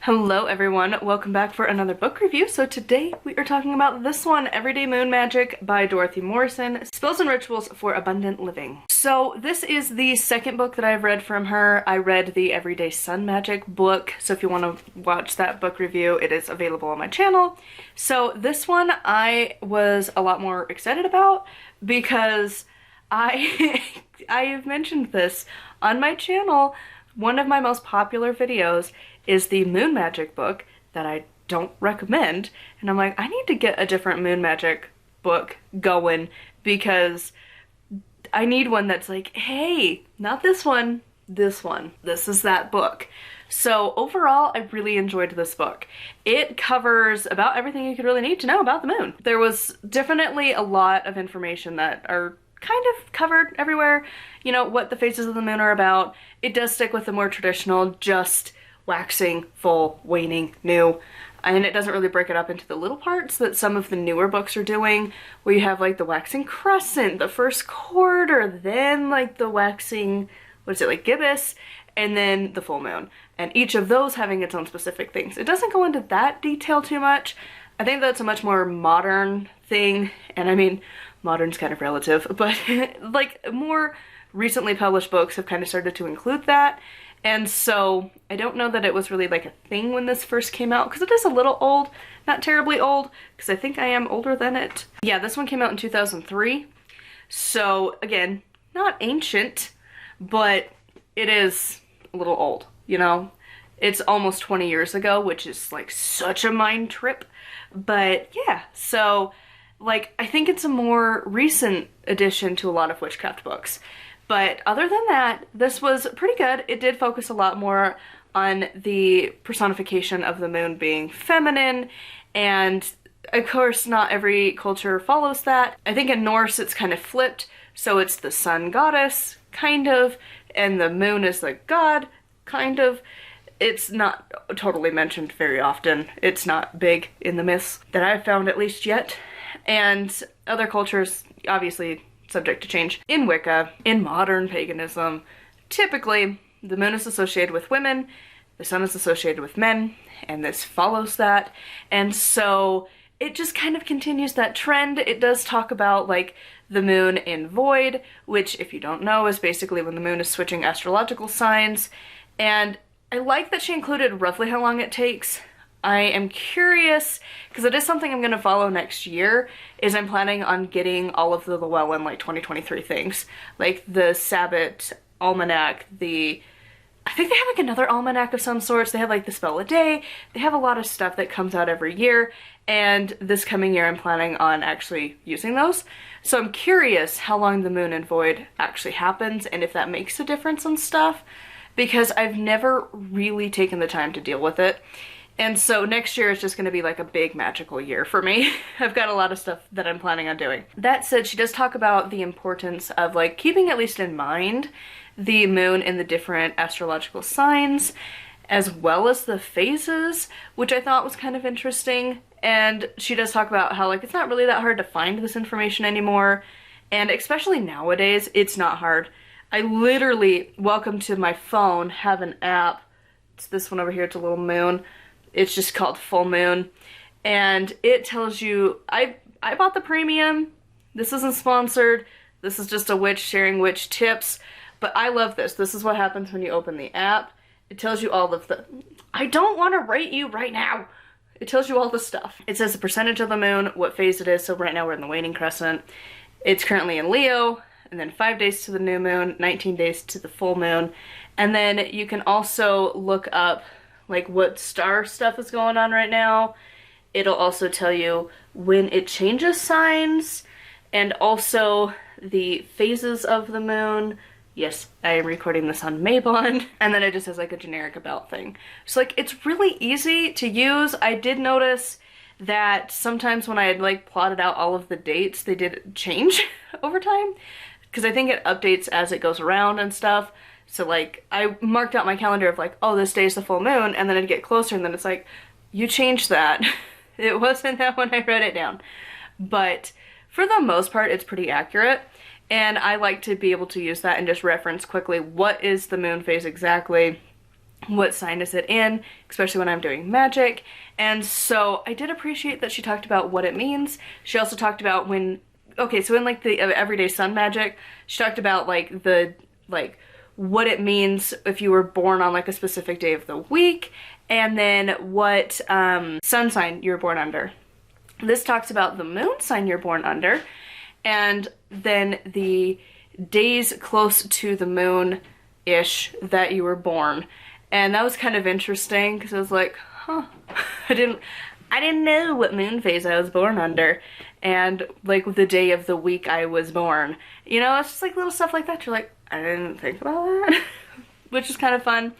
Hello everyone, welcome back for another book review. So today we are talking about this one, Everyday Moon Magic by Dorothy Morrison, Spells and Rituals for Abundant Living. So this is the second book that I've read from her. I read the Everyday Sun Magic book, so if you want to watch that book review, it is available on my channel. So this one I was a lot more excited about because I've mentioned this on my channel. One of my most popular videos is the Moon Magic book that I don't recommend, and I'm like, I need to get a different Moon Magic book going because I need one that's like, hey, not this one, this one. This is that book. So overall, I really enjoyed this book. It covers about everything you could really need to know about the moon. There was definitely a lot of information that are kind of covered everywhere. You know, what the phases of the moon are about. It does stick with the more traditional, just waxing, full, waning, new, and it doesn't really break it up into the little parts that some of the newer books are doing, where you have like the waxing crescent, the first quarter, then like the waxing, what is it, like gibbous, and then the full moon, and each of those having its own specific things. It doesn't go into that detail too much. I think that's a much more modern thing, and I mean, modern's kind of relative, but like more recently published books have kind of started to include that. And so I don't know that it was really like a thing when this first came out, because it is a little old, not terribly old, because I think I am older than it. Yeah, this one came out in 2003. So again, not ancient, but it is a little old, you know? It's almost 20 years ago, which is like such a mind trip. But yeah, so like I think it's a more recent addition to a lot of witchcraft books. But other than that, this was pretty good. It did focus a lot more on the personification of the moon being feminine, and of course not every culture follows that. I think in Norse it's kind of flipped, so it's the sun goddess, kind of, and the moon is the god, kind of. It's not totally mentioned very often. It's not big in the myths that I've found, at least yet. And other cultures, obviously, subject to change. In Wicca, in modern paganism, typically the moon is associated with women, the sun is associated with men, and this follows that. And so it just kind of continues that trend. It does talk about like the moon in void, which if you don't know is basically when the moon is switching astrological signs. And I like that she included roughly how long it takes. I am curious, because it is something I'm going to follow next year, is I'm planning on getting all of the Llewellyn like 2023 things. Like the Sabbath Almanac, I think they have like another almanac of some sorts, they have like the Spell a Day, they have a lot of stuff that comes out every year, and this coming year I'm planning on actually using those. So I'm curious how long the moon in void actually happens, and if that makes a difference on stuff, because I've never really taken the time to deal with it. And so next year is just going to be like a big magical year for me. I've got a lot of stuff that I'm planning on doing. That said, she does talk about the importance of like keeping at least in mind the moon in the different astrological signs, as well as the phases, which I thought was kind of interesting. And she does talk about how like it's not really that hard to find this information anymore. And especially nowadays, it's not hard. I literally, welcome to my phone, have an app. It's this one over here, it's a little moon. It's just called Full Moon, and it tells you, I bought the premium, this isn't sponsored, this is just a witch sharing witch tips, but I love this. This is what happens when you open the app. It tells you all of the, I don't want to rate you right now. It tells you all the stuff. It says the percentage of the moon, what phase it is, so right now we're in the waning crescent. It's currently in Leo, and then 5 days to the new moon, 19 days to the full moon, and then you can also look up like what star stuff is going on right now. It'll also tell you when it changes signs, and also the phases of the moon. Yes, I am recording this on Maybon. And then it just has like a generic about thing. So like it's really easy to use. I did notice that sometimes when I had like plotted out all of the dates, they did change over time, because I think it updates as it goes around and stuff. So like I marked out my calendar of like, oh, this day is the full moon, and then I'd get closer and then it's like, you changed that. It wasn't that when I wrote it down. But for the most part, it's pretty accurate. And I like to be able to use that and just reference quickly what is the moon phase exactly, what sign is it in, especially when I'm doing magic. And so I did appreciate that she talked about what it means. She also talked about when, okay, so in like the everyday sun magic, she talked about like what it means if you were born on like a specific day of the week, and then what sun sign you were born under. This talks about the moon sign you're born under, and then the days close to the moon-ish that you were born. And that was kind of interesting because I was like, huh, I didn't know what moon phase I was born under, and like the day of the week I was born. You know, it's just like little stuff like that. You're like, I didn't think about that, which is kind of fun.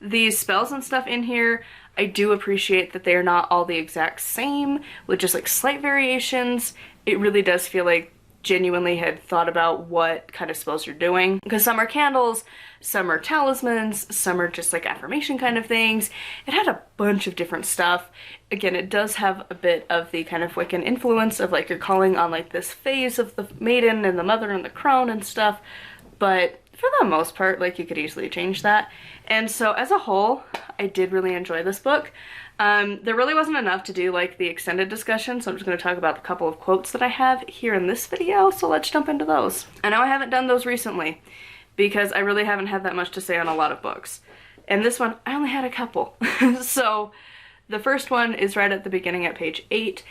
These spells and stuff in here, I do appreciate that they are not all the exact same, with just like slight variations. It really does feel like genuinely had thought about what kind of spells you're doing, because some are candles, some are talismans, some are just like affirmation kind of things. It had a bunch of different stuff. Again, it does have a bit of the kind of Wiccan influence of like you're calling on like this phase of the maiden and the mother and the crone and stuff, but for the most part, like you could easily change that. And so as a whole, I did really enjoy this book. There really wasn't enough to do like the extended discussion, so I'm just going to talk about a couple of quotes that I have here in this video, so let's jump into those. I know I haven't done those recently because I really haven't had that much to say on a lot of books. And this one, I only had a couple. So the first one is right at the beginning at page 8.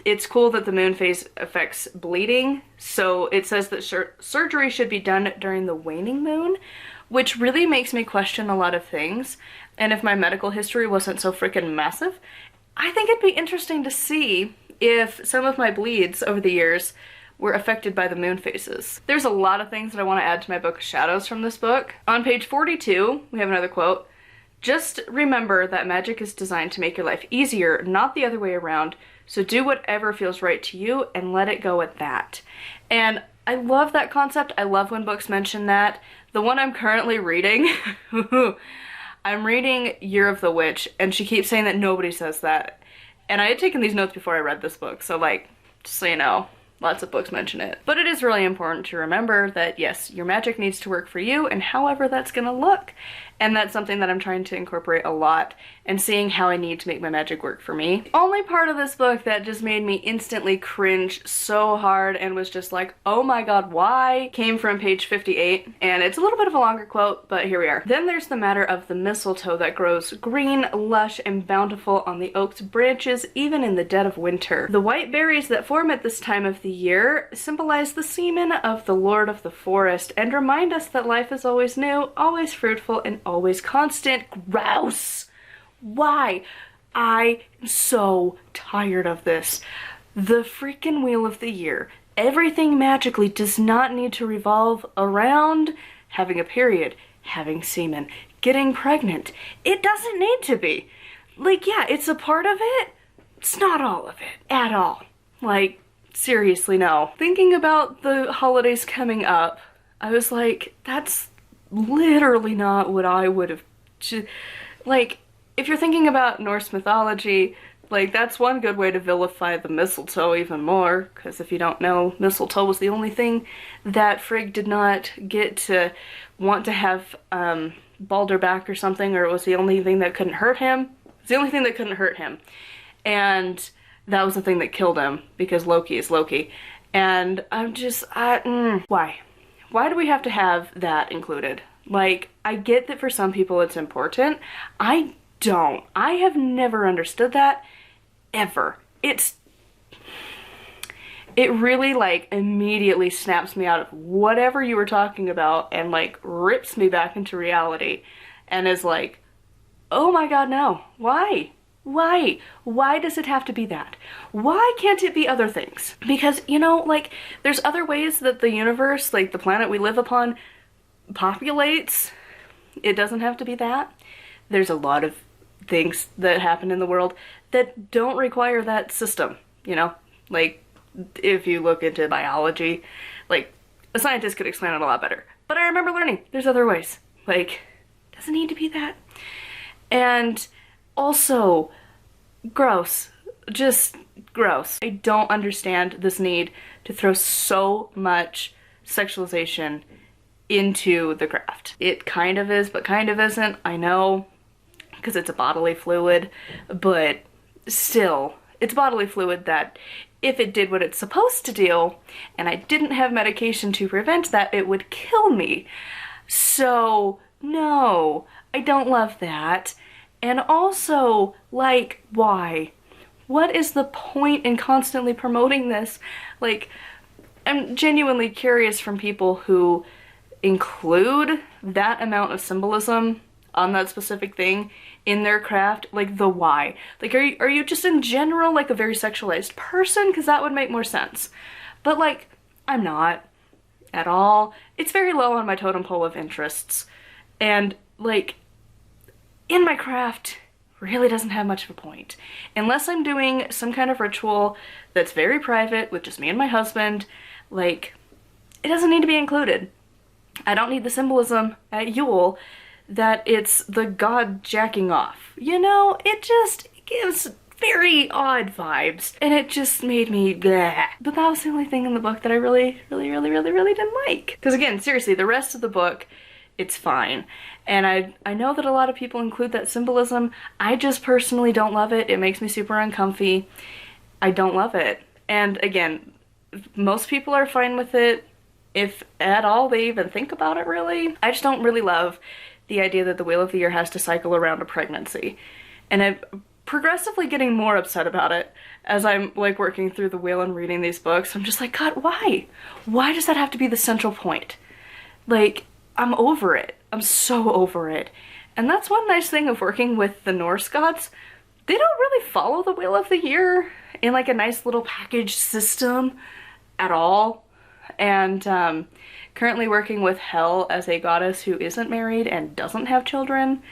It's cool that the moon phase affects bleeding, so it says that surgery should be done during the waning moon, which really makes me question a lot of things. And if my medical history wasn't so freaking massive, I think it'd be interesting to see if some of my bleeds over the years were affected by the moon phases. There's a lot of things that I want to add to my book of shadows from this book. On page 42, we have another quote. Just remember that magic is designed to make your life easier, not the other way around. So do whatever feels right to you and let it go at that. And I love that concept. I love when books mention that. The one I'm currently reading, I'm reading Year of the Witch, and she keeps saying that nobody says that. And I had taken these notes before I read this book, so like, just so you know, lots of books mention it. But it is really important to remember that yes, your magic needs to work for you, and however that's gonna look. And that's something that I'm trying to incorporate a lot, and seeing how I need to make my magic work for me. Only part of this book that just made me instantly cringe so hard and was just like, oh my god, why? Came from page 58, and it's a little bit of a longer quote, but here we are. Then there's the matter of the mistletoe that grows green, lush, and bountiful on the oak's branches, even in the dead of winter. The white berries that form at this time of the year symbolize the semen of the Lord of the Forest, and remind us that life is always new, always fruitful, and always constant. Grouse! Why? I am so tired of this. The freaking wheel of the year. Everything magically does not need to revolve around having a period, having semen, getting pregnant. It doesn't need to be. Like, yeah, it's a part of it. It's not all of it at all. Like, seriously, no. Thinking about the holidays coming up, I was like, that's literally not what I would have, like, if you're thinking about Norse mythology, like, that's one good way to vilify the mistletoe even more, because if you don't know, mistletoe was the only thing that Frigg did not get to want to have Balder back or something, or it was the only thing that couldn't hurt him. It's the only thing that couldn't hurt him. And that was the thing that killed him, because Loki is Loki. And I'm just, why? Why do we have to have that included? Like, I get that for some people it's important. I don't. I have never understood that, ever. It really, like, immediately snaps me out of whatever you were talking about and, like, rips me back into reality and is like, oh my god, no. Why? Why? Why does it have to be that? Why can't it be other things? Because, you know, like, there's other ways that the universe, like the planet we live upon, populates. It doesn't have to be that. There's a lot of things that happen in the world that don't require that system, you know? Like, if you look into biology, like, a scientist could explain it a lot better. But I remember learning there's other ways. Like, doesn't need to be that. And also, gross. Just gross. I don't understand this need to throw so much sexualization into the craft. It kind of is, but kind of isn't. I know. because it's a bodily fluid, but still, it's bodily fluid that if it did what it's supposed to do, and I didn't have medication to prevent that, it would kill me. So, no, I don't love that. And also, like, why? What is the point in constantly promoting this? Like, I'm genuinely curious from people who include that amount of symbolism on that specific thing in their craft, like the why. Like, are you just in general like a very sexualized person? Because that would make more sense. But like, I'm not at all. It's very low on my totem pole of interests. And like, in my craft really doesn't have much of a point. Unless I'm doing some kind of ritual that's very private with just me and my husband, like, it doesn't need to be included. I don't need the symbolism at Yule that it's the god jacking off. You know, it just gives very odd vibes, and it just made me bleh. But that was the only thing in the book that I really didn't like. Because again, seriously, the rest of the book, it's fine. And I know that a lot of people include that symbolism. I just personally don't love it. It makes me super uncomfy. I don't love it. And again, most people are fine with it, if at all they even think about it really. I just don't really love the idea that the Wheel of the Year has to cycle around a pregnancy. And I'm progressively getting more upset about it as I'm like working through the wheel and reading these books. I'm just like, God, why? Why does that have to be the central point? Like, I'm over it. I'm so over it. And that's one nice thing of working with the Norse gods. They don't really follow the Wheel of the Year in like a nice little package system at all. And currently working with Hel as a goddess who isn't married and doesn't have children.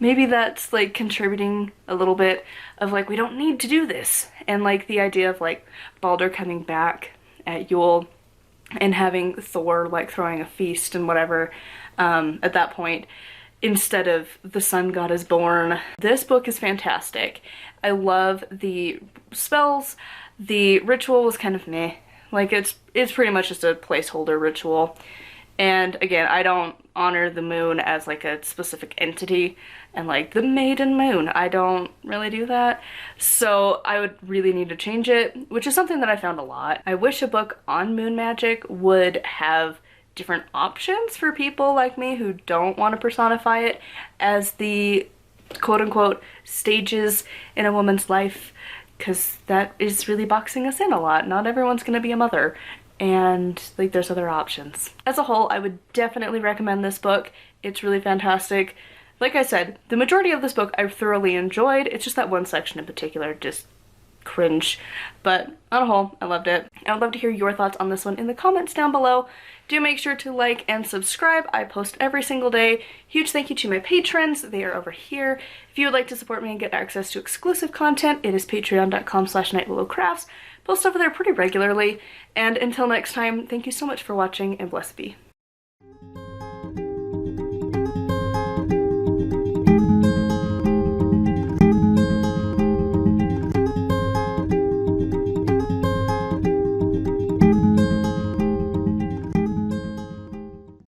Maybe that's like contributing a little bit of like, we don't need to do this. And like the idea of like Baldur coming back at Yule and having Thor like throwing a feast and whatever at that point, instead of the sun god is born. This book is fantastic. I love the spells. The ritual was kind of meh. Like, it's pretty much just a placeholder ritual. And again, I don't honor the moon as like a specific entity, and like the maiden moon, I don't really do that. So I would really need to change it, which is something that I found a lot. I wish a book on moon magic would have different options for people like me who don't want to personify it as the quote-unquote stages in a woman's life, because that is really boxing us in a lot. Not everyone's gonna be a mother, and like there's other options. As a whole, I would definitely recommend this book. It's really fantastic. Like I said, the majority of this book I thoroughly enjoyed. It's just that one section in particular, just cringe. But on a whole, I loved it. I would love to hear your thoughts on this one in the comments down below. Do make sure to like and subscribe. I post every single day. Huge thank you to my patrons. They are over here. If you would like to support me and get access to exclusive content, it is patreon.com/nightwillowcrafts. Post over there pretty regularly. And until next time, thank you so much for watching, and blessed be.